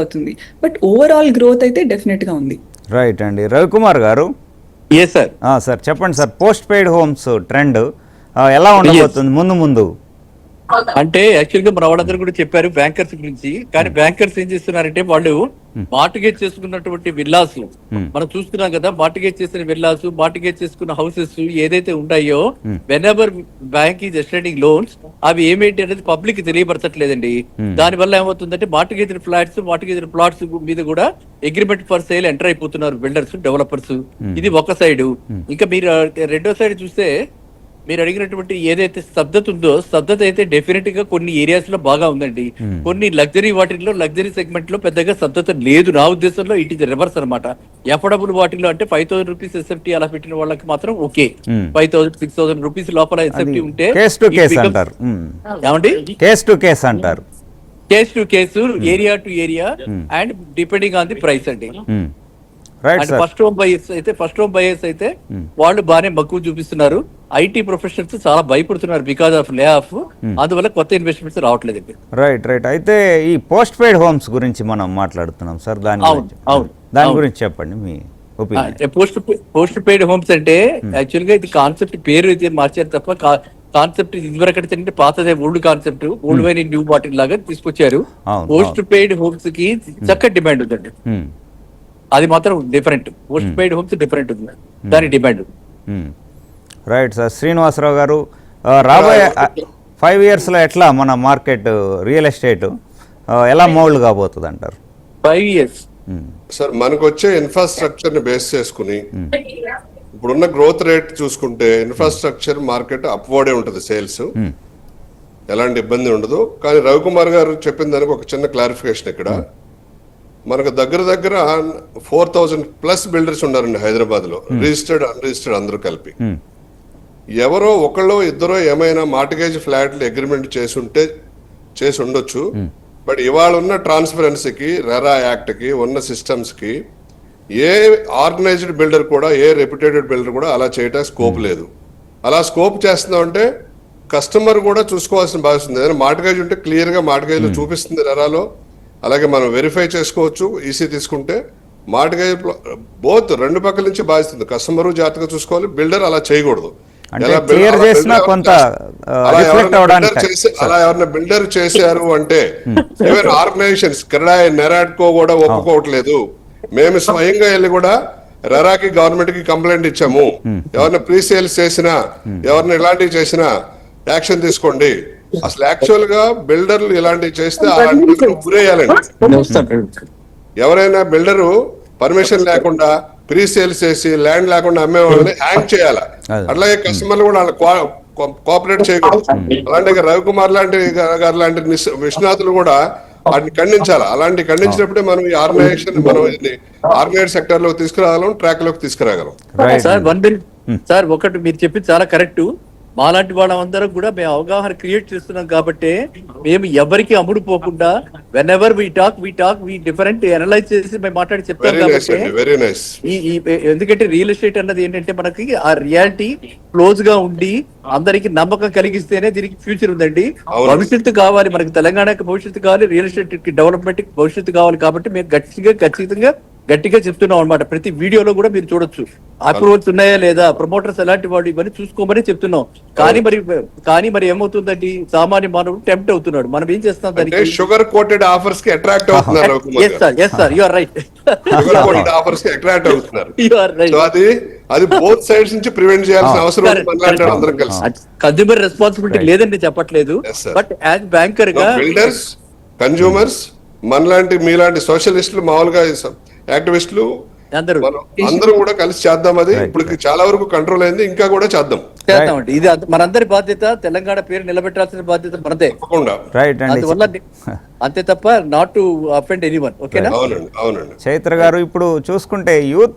అవుతుంది. But overall growth అయితే definite గా ఉంది. రైట్ అండి. రవికుమార్ గారు, సార్ సార్ చెప్పండి sir, post paid homes trend ఎలా ఉండబోతుంది ముందు ముందు? అంటే యాక్చువల్ గా మన వాళ్ళందరూ కూడా చెప్పారు బ్యాంకర్స్ గురించి. కానీ బ్యాంకర్స్ ఏం చేస్తున్నారంటే వాళ్ళు మార్టిగేజ్ చేసుకున్నటువంటి విల్లాస్ మనం చూస్తున్నాం కదా, మార్టిగేజ్ చేసిన విల్లాస్, మార్టిగేజ్ చేసుకున్న హౌసెస్ ఏదైతే ఉన్నాయో, when ever bank is extending loans, అవి ఏమేంటి అనేది పబ్లిక్ కి తెలియపరచట్లేదండి. దాని వల్ల ఏమవుతుందంటే మార్టిగేజ్ ఫ్లాట్స్, మార్టిగేజ్ ప్లాట్స్ మీద కూడా అగ్రిమెంట్ ఫర్ సేల్ ఎంటర్ అయిపోతున్నారు బిల్డర్స్, డెవలపర్స్. ఇది ఒక సైడ్. ఇంకా మీరు రెండో సైడ్ చూస్తే మీరు అడిగినటువంటి ఏదైతే స్తబ్దత ఉందో, స్తబ్దత అయితే డెఫినెట్ గా కొన్ని ఏరియాస్ లో బాగా ఉందండి. కొన్ని లగ్జరీ వాటిల్లో, లగ్జరీ సెగ్మెంట్ లో పెద్దగా స్తబ్దత లేదు. నా ఉద్దేశంలో ఇట్ ఈస్ రివర్స్ అనమాట. ఎఫోర్డబుల్ వాటిల్లో అంటే 5,000 రూపీస్ ఎస్ఎఫ్టీ అలా పెట్టిన వాళ్ళకి మాత్రం ఓకే. 5,000, 6,000 రూపీస్ లోపల ఎస్ఎఫ్టీ ఉంటే కేస్ టు కేస్ అంటారు. ఏమండి, కేస్ టు కేస్ అంటారు. Case to case, area to area and depending on the price అండి. అండ్ ఫస్ట్ హోమ్ బయర్స్ అయితే వాళ్ళు బాగానే మక్కువ చూపిస్తున్నారు. ఐటీ ప్రొఫెషనల్స్ చాలా భయపడుతున్నారు బికాస్ ఆఫ్ లే ఆఫ్. అందువల్ల కొత్త ఇన్వెస్ట్మెంట్స్ రావట్లేదు. రైట్. అయితే ఈ పోస్ట్ పెయిడ్ హోమ్స్ గురించి మనం మాట్లాడుతున్నాం సార్, దాని గురించి చెప్పండి మీ ఒపీనియన్. పోస్ట్ పెయిడ్ హోమ్స్ అంటే యాక్చువల్ గా ఇది కాన్సెప్ట్ పేరు అయితే మార్చారు తప్ప కాన్సెప్ట్ ఇదివరకంటే పాతదే old concept, old wine new bottle లాగా తీసుకొచ్చారు. పోస్ట్ పెయిడ్ హోమ్స్ కి చక్కటి డిమాండ్ ఉందండి. అది మాత్రం different. Post paid homes different ఉంది దాని డిమాండ్. Right sir. శ్రీనివాసరావు గారు, రాబోయే 5 years లో ఎట్లా మన మార్కెట్ రియల్ ఎస్టేట్ ఎలా మౌల్డ్ కాబోతుంది అంటారు? 5 years సార్, మనకు వచ్చే ఇన్ఫ్రాస్ట్రక్చర్ ని బేస్ చేసుకుని ఇప్పుడున్న గ్రోత్ రేట్ చూసుకుంటే ఇన్ఫ్రాస్ట్రక్చర్ మార్కెట్ అప్వర్డే ఉంటుంది. సేల్స్ ఎలాంటి ఇబ్బంది ఉండదు. కానీ రవికుమార్ గారు చెప్పిన దానికి ఒక చిన్న క్లారిఫికేషన్ ఇక్కడ. మనకు దగ్గర 4,000+ బిల్డర్స్ ఉన్నారండి హైదరాబాద్ లో, రిజిస్టర్డ్, అన్రిజిస్టర్డ్ అందరూ కలిపి. ఎవరో ఒకళ్ళో ఇద్దరో ఏమైనా మార్టిగేజ్ ఫ్లాట్లు అగ్రిమెంట్ చేసి ఉండొచ్చు. బట్ ఇవాళ ఉన్న ట్రాన్స్పరెన్సీకి, రెరా యాక్ట్ కి, ఉన్న సిస్టమ్స్ కి ఏ ఆర్గనైజ్డ్ బిల్డర్ కూడా, ఏ రెప్యుటేటెడ్ బిల్డర్ కూడా అలా చేయటం స్కోప్ లేదు. అలా స్కోప్ చేస్తున్నామంటే కస్టమర్ కూడా చూసుకోవాల్సిన బాధ్యత ఉంది. ఏదైనా మార్టిగేజ్ ఉంటే క్లియర్ గా మార్టిగేజ్ లో చూపిస్తుంది రెరాలో. అలాగే మనం వెరిఫై చేసుకోవచ్చు ఈసీ తీసుకుంటే. మార్టిగేజ్ బోత్ రెండు పక్కల నుంచి బాధిస్తుంది. కస్టమర్ జాగ్రత్తగా చూసుకోవాలి, బిల్డర్ అలా చేయకూడదు. అలా ఎవరైనా బిల్డర్ చేశారు అంటే ఈవెన్ ఆర్గనైజేషన్స్ కెనడాయ్, నెరాడ్కో కూడా ఒప్పుకోవట్లేదు. మేము స్వయంగా వెళ్ళి కూడా రెరాకి, గవర్నమెంట్ కి కంప్లైంట్ ఇచ్చాము. ఎవరైనా ప్రీ సేల్స్ చేసినా, ఎవరైనా ఇలాంటివి చేసినా యాక్షన్ తీసుకోండి. అసలు యాక్చువల్ గా బిల్డర్లు ఇలాంటివి చేస్తే అలాంటి గురేయాలండి. ఎవరైనా బిల్డరు పర్మిషన్ లేకుండా ప్రీ సేల్స్ చేసి ల్యాండ్ లేకుండా అమ్మే వాళ్ళని హ్యాంగ్ చేయాలి. అట్లాగే కస్టమర్లు కూడా కోఆపరేట్ చేయకూడదు. అలాంటి రవికుమార్ గారు లాంటి విశ్వనాథులు కూడా వాటిని ఖండించాలి. అలాంటి ఖండించినప్పుడే మనం ఈ ఆర్గనైజేషన్, మనం ఆర్గనైజ్డ్ సెక్టర్ లోకి తీసుకురాగలం, ట్రాక్ లోకి తీసుకురాగలం. సార్ ఒకటి మీరు చెప్పింది చాలా కరెక్ట్. మాలాంటి వాళ్ళందరం కూడా మేము అవగాహన క్రియేట్ చేస్తున్నాం కాబట్టి మేము ఎవరికి అమ్ముడు పోకుండా whenever we talk different analyse చేసి మేము మాట్లాడి చెప్తాం. కాబట్టి ఎందుకంటే రియల్ ఎస్టేట్ అన్నది ఏంటంటే మనకి ఆ రియాలిటీ క్లోజ్ గా ఉండి అందరికి నమ్మకం కలిగిస్తేనే దీనికి ఫ్యూచర్ ఉందండి. భవిష్యత్తు కావాలి మనకి, తెలంగాణకి భవిష్యత్తు కావాలి, రియల్ ఎస్టేట్ కి డెవలప్మెంట్ కి భవిష్యత్తు కావాలి. కాబట్టి మేము ఖచ్చితంగా గట్టిగా చెప్తున్నాం అనమాట. ప్రతి వీడియోలో కూడా మీరు చూడొచ్చు అప్రూవల్స్ ఉన్నాయా లేదా, ప్రమోటర్స్ ఎలాంటి వాడు, ఇవన్నీ చూసుకోమని చెప్తున్నాం. కానీ మరి ఏమవుతుందండి, సామాన్య మానవుడు టెంప్ట్ అవుతున్నాడు. మనం ఏం చేస్తాం దానికి? షుగర్ కోటెడ్ ఆఫర్స్ కి అట్రాక్ట్ అవుతున్నారు. You are right. Sugar coated offers కి అట్రాక్ట్ అవుతున్నారు. సో అది బోత్ సైడ్స్ నుంచి ప్రివెంట్ చేయాల్సిన అవసరం ఉంది. అందరం కలిసి కన్స్యూమర్ రెస్పాన్సిబిలిటీ లేదండి చెప్పట్లేదు. బట్ యాజ్ బ్యాంకర్ గా బిల్డర్స్, కన్స్యూమర్స్, మనలాంటి మీలాంటి సోషలిస్టులు, మామూలుగా యాక్టివిస్టులు అందరూ కూడా కలిసి చేద్దాం. అది ఇప్పుడు చాలా వరకు కంట్రోల్ అయింది, ఇంకా కూడా చేద్దామండి. ఇది మనందరి బాధ్యత. తెలంగాణ పేరు నిలబెట్టాల్సిన బాధ్యత మనదే. అందువల్ల అంతే తప్ప నాట్ టు అఫెండ్ ఎనీవన్. ఓకేనా? అవునండి. చైత్ర గారు, ఇప్పుడు చూసుకుంటే యూత్